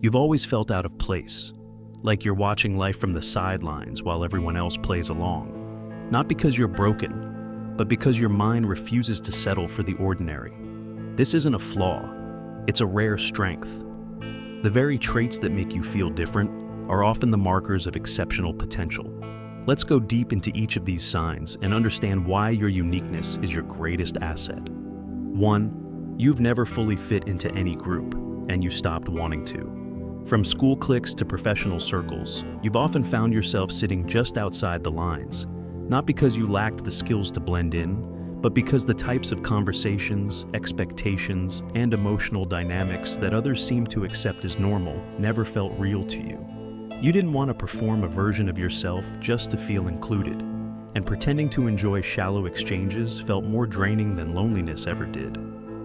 You've always felt out of place, like you're watching life from the sidelines while everyone else plays along. Not because you're broken, but because your mind refuses to settle for the ordinary. This isn't a flaw, it's a rare strength. The very traits that make you feel different are often the markers of exceptional potential. Let's go deep into each of these signs and understand why your uniqueness is your greatest asset. 1. You've never fully fit into any group, and you stopped wanting to. From school cliques to professional circles, you've often found yourself sitting just outside the lines, not because you lacked the skills to blend in, but because the types of conversations, expectations, and emotional dynamics that others seem to accept as normal never felt real to you. You didn't want to perform a version of yourself just to feel included, and pretending to enjoy shallow exchanges felt more draining than loneliness ever did.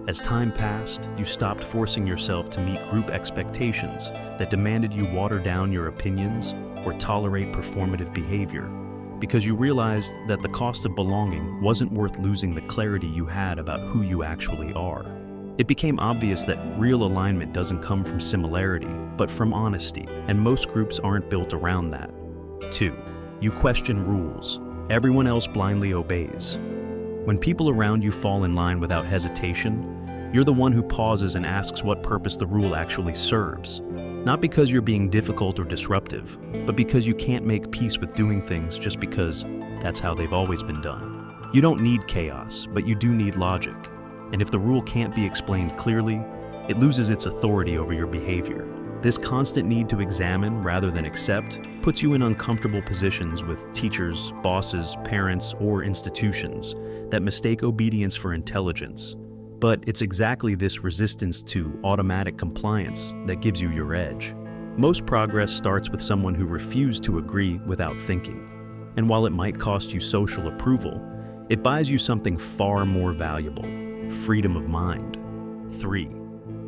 As time passed, you stopped forcing yourself to meet group expectations that demanded you water down your opinions or tolerate performative behavior, because you realized that the cost of belonging wasn't worth losing the clarity you had about who you actually are. It became obvious that real alignment doesn't come from similarity, but from honesty, and most groups aren't built around that. 2. You question rules. Everyone else blindly obeys. When people around you fall in line without hesitation, you're the one who pauses and asks what purpose the rule actually serves. Not because you're being difficult or disruptive, but because you can't make peace with doing things just because that's how they've always been done. You don't need chaos, but you do need logic. And if the rule can't be explained clearly, it loses its authority over your behavior. This constant need to examine rather than accept puts you in uncomfortable positions with teachers, bosses, parents, or institutions that mistake obedience for intelligence. But it's exactly this resistance to automatic compliance that gives you your edge. Most progress starts with someone who refused to agree without thinking. And while it might cost you social approval, it buys you something far more valuable: freedom of mind. 3.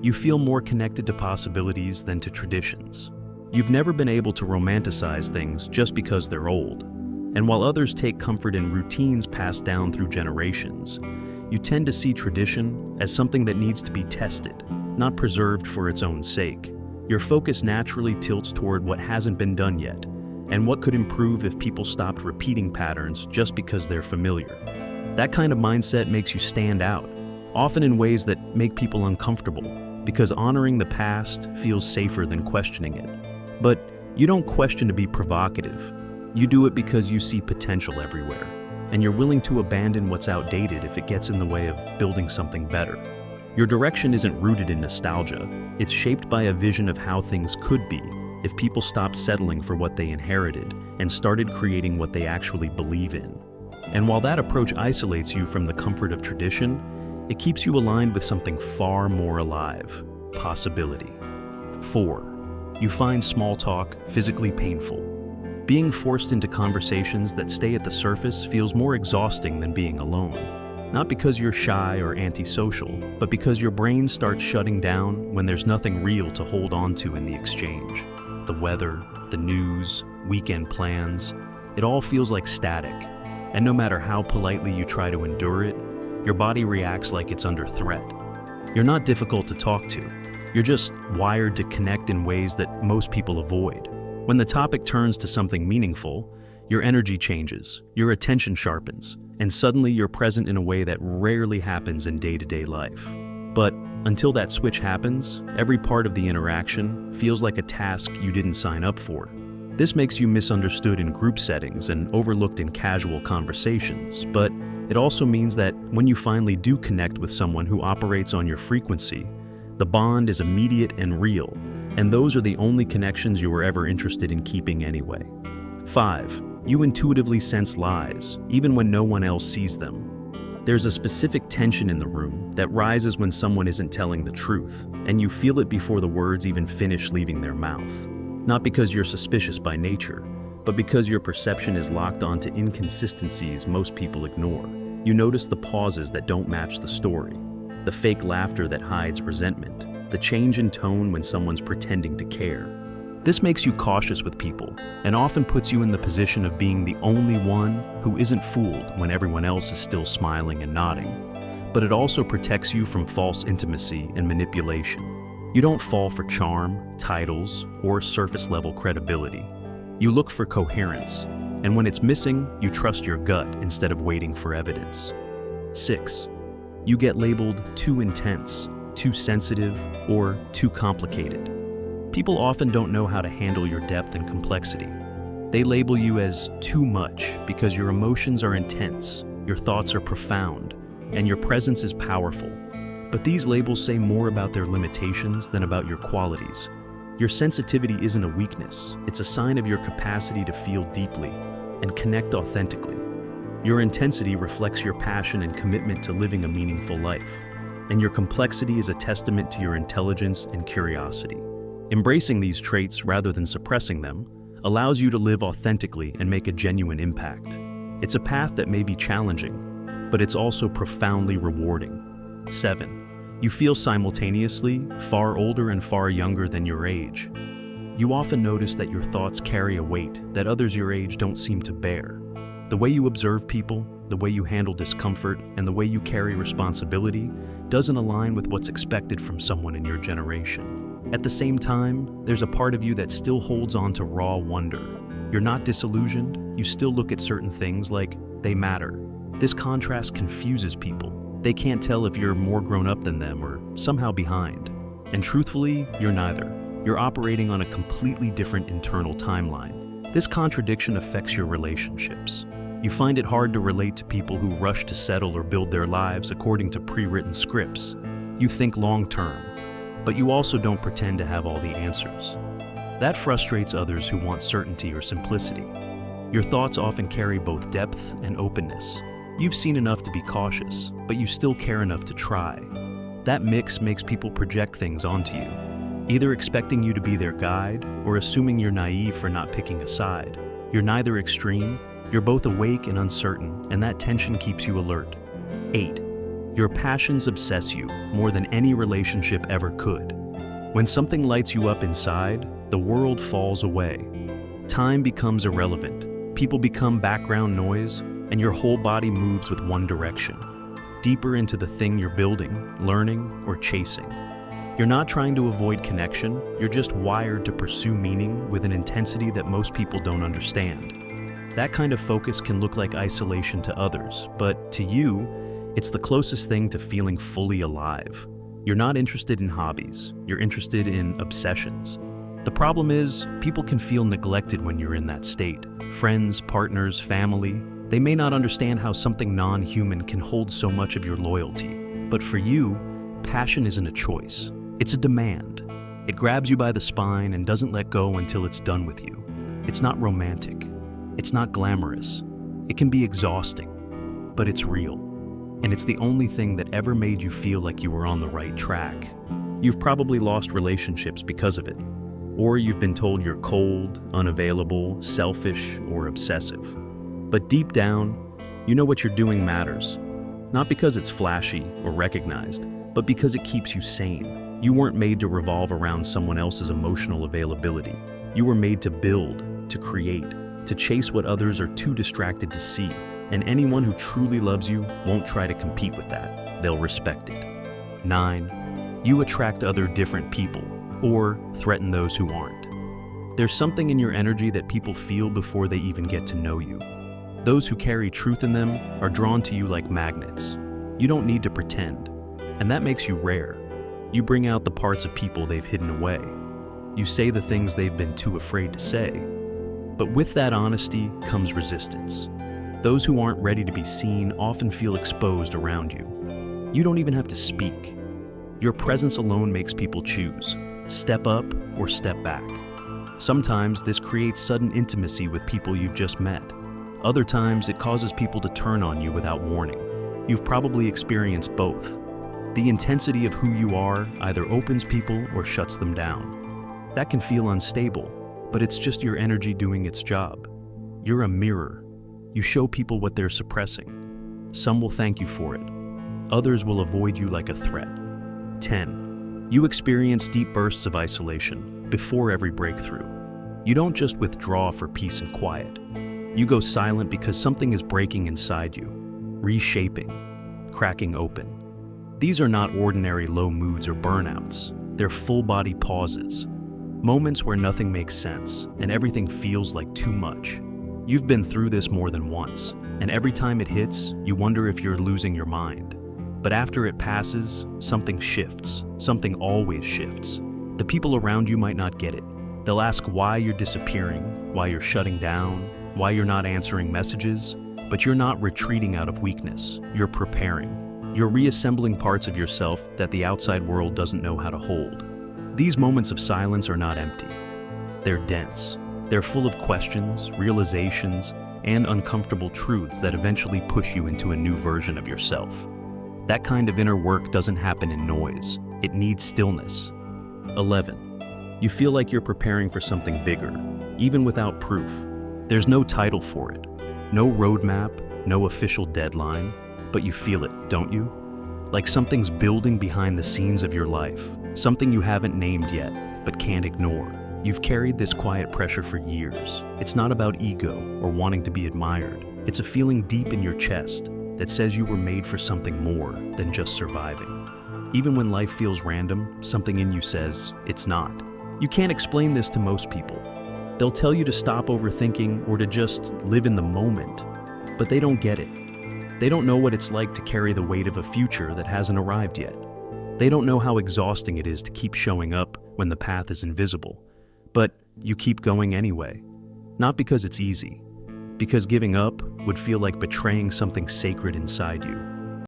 You feel more connected to possibilities than to traditions. You've never been able to romanticize things just because they're old. And while others take comfort in routines passed down through generations, you tend to see tradition as something that needs to be tested, not preserved for its own sake. Your focus naturally tilts toward what hasn't been done yet, and what could improve if people stopped repeating patterns just because they're familiar. That kind of mindset makes you stand out, often in ways that make people uncomfortable, because honoring the past feels safer than questioning it. But you don't question to be provocative. You do it because you see potential everywhere, and you're willing to abandon what's outdated if it gets in the way of building something better. Your direction isn't rooted in nostalgia. It's shaped by a vision of how things could be if people stopped settling for what they inherited and started creating what they actually believe in. And while that approach isolates you from the comfort of tradition, it keeps you aligned with something far more alive: possibility. 4. You find small talk physically painful. Being forced into conversations that stay at the surface feels more exhausting than being alone. Not because you're shy or antisocial, but because your brain starts shutting down when there's nothing real to hold on to in the exchange. The weather, the news, weekend plans, it all feels like static. And no matter how politely you try to endure it, your body reacts like it's under threat. You're not difficult to talk to. You're just wired to connect in ways that most people avoid. When the topic turns to something meaningful, your energy changes, your attention sharpens, and suddenly you're present in a way that rarely happens in day-to-day life. But until that switch happens, every part of the interaction feels like a task you didn't sign up for. This makes you misunderstood in group settings and overlooked in casual conversations, but it also means that when you finally do connect with someone who operates on your frequency, the bond is immediate and real, and those are the only connections you were ever interested in keeping anyway. 5. You intuitively sense lies, even when no one else sees them. There's a specific tension in the room that rises when someone isn't telling the truth, and you feel it before the words even finish leaving their mouth. Not because you're suspicious by nature, but because your perception is locked onto inconsistencies most people ignore. You notice the pauses that don't match the story, the fake laughter that hides resentment, the change in tone when someone's pretending to care. This makes you cautious with people, and often puts you in the position of being the only one who isn't fooled when everyone else is still smiling and nodding. But it also protects you from false intimacy and manipulation. You don't fall for charm, titles, or surface-level credibility. You look for coherence, and when it's missing, you trust your gut instead of waiting for evidence. 6. You get labeled too intense, too sensitive, or too complicated. People often don't know how to handle your depth and complexity. They label you as too much because your emotions are intense, your thoughts are profound, and your presence is powerful. But these labels say more about their limitations than about your qualities. Your sensitivity isn't a weakness, it's a sign of your capacity to feel deeply and connect authentically. Your intensity reflects your passion and commitment to living a meaningful life, and your complexity is a testament to your intelligence and curiosity. Embracing these traits rather than suppressing them allows you to live authentically and make a genuine impact. It's a path that may be challenging, but it's also profoundly rewarding. 7. You feel simultaneously far older and far younger than your age. You often notice that your thoughts carry a weight that others your age don't seem to bear. The way you observe people, the way you handle discomfort, and the way you carry responsibility doesn't align with what's expected from someone in your generation. At the same time, there's a part of you that still holds on to raw wonder. You're not disillusioned, you still look at certain things like they matter. This contrast confuses people. They can't tell if you're more grown up than them or somehow behind. And truthfully, you're neither. You're operating on a completely different internal timeline. This contradiction affects your relationships. You find it hard to relate to people who rush to settle or build their lives according to pre-written scripts. You think long-term, but you also don't pretend to have all the answers. That frustrates others who want certainty or simplicity. Your thoughts often carry both depth and openness. You've seen enough to be cautious, but you still care enough to try. That mix makes people project things onto you, either expecting you to be their guide or assuming you're naive for not picking a side. You're neither extreme, you're both awake and uncertain, and that tension keeps you alert. 8. Your passions obsess you more than any relationship ever could. When something lights you up inside, the world falls away. Time becomes irrelevant, people become background noise, and your whole body moves with one direction, deeper into the thing you're building, learning, or chasing. You're not trying to avoid connection, you're just wired to pursue meaning with an intensity that most people don't understand. That kind of focus can look like isolation to others, but to you, it's the closest thing to feeling fully alive. You're not interested in hobbies, you're interested in obsessions. The problem is, people can feel neglected when you're in that state. Friends, partners, family, they may not understand how something non-human can hold so much of your loyalty. But for you, passion isn't a choice, it's a demand. It grabs you by the spine and doesn't let go until it's done with you. It's not romantic, it's not glamorous. It can be exhausting, but it's real. And it's the only thing that ever made you feel like you were on the right track. You've probably lost relationships because of it. Or you've been told you're cold, unavailable, selfish, or obsessive. But deep down, you know what you're doing matters. Not because it's flashy or recognized, but because it keeps you sane. You weren't made to revolve around someone else's emotional availability. You were made to build, to create, to chase what others are too distracted to see. And anyone who truly loves you won't try to compete with that. They'll respect it. 9. You attract other different people, or threaten those who aren't. There's something in your energy that people feel before they even get to know you. Those who carry truth in them are drawn to you like magnets. You don't need to pretend, and that makes you rare. You bring out the parts of people they've hidden away. You say the things they've been too afraid to say. But with that honesty comes resistance. Those who aren't ready to be seen often feel exposed around you. You don't even have to speak. Your presence alone makes people choose, step up or step back. Sometimes this creates sudden intimacy with people you've just met. Other times it causes people to turn on you without warning. You've probably experienced both. The intensity of who you are either opens people or shuts them down. That can feel unstable, but it's just your energy doing its job. You're a mirror. You show people what they're suppressing. Some will thank you for it. Others will avoid you like a threat. 10. You experience deep bursts of isolation before every breakthrough. You don't just withdraw for peace and quiet. You go silent because something is breaking inside you, reshaping, cracking open. These are not ordinary low moods or burnouts. They're full-body pauses, moments where nothing makes sense and everything feels like too much. You've been through this more than once, and every time it hits, you wonder if you're losing your mind. But after it passes, something shifts. Something always shifts. The people around you might not get it. They'll ask why you're disappearing, why you're shutting down, why you're not answering messages, but you're not retreating out of weakness. You're preparing. You're reassembling parts of yourself that the outside world doesn't know how to hold. These moments of silence are not empty. They're dense. They're full of questions, realizations, and uncomfortable truths that eventually push you into a new version of yourself. That kind of inner work doesn't happen in noise. It needs stillness. 11. You feel like you're preparing for something bigger, even without proof. There's no title for it, no roadmap, no official deadline, but you feel it, don't you? Like something's building behind the scenes of your life, something you haven't named yet, but can't ignore. You've carried this quiet pressure for years. It's not about ego or wanting to be admired. It's a feeling deep in your chest that says you were made for something more than just surviving. Even when life feels random, something in you says, it's not. You can't explain this to most people. They'll tell you to stop overthinking or to just live in the moment, but they don't get it. They don't know what it's like to carry the weight of a future that hasn't arrived yet. They don't know how exhausting it is to keep showing up when the path is invisible. But you keep going anyway. Not because it's easy, because giving up would feel like betraying something sacred inside you.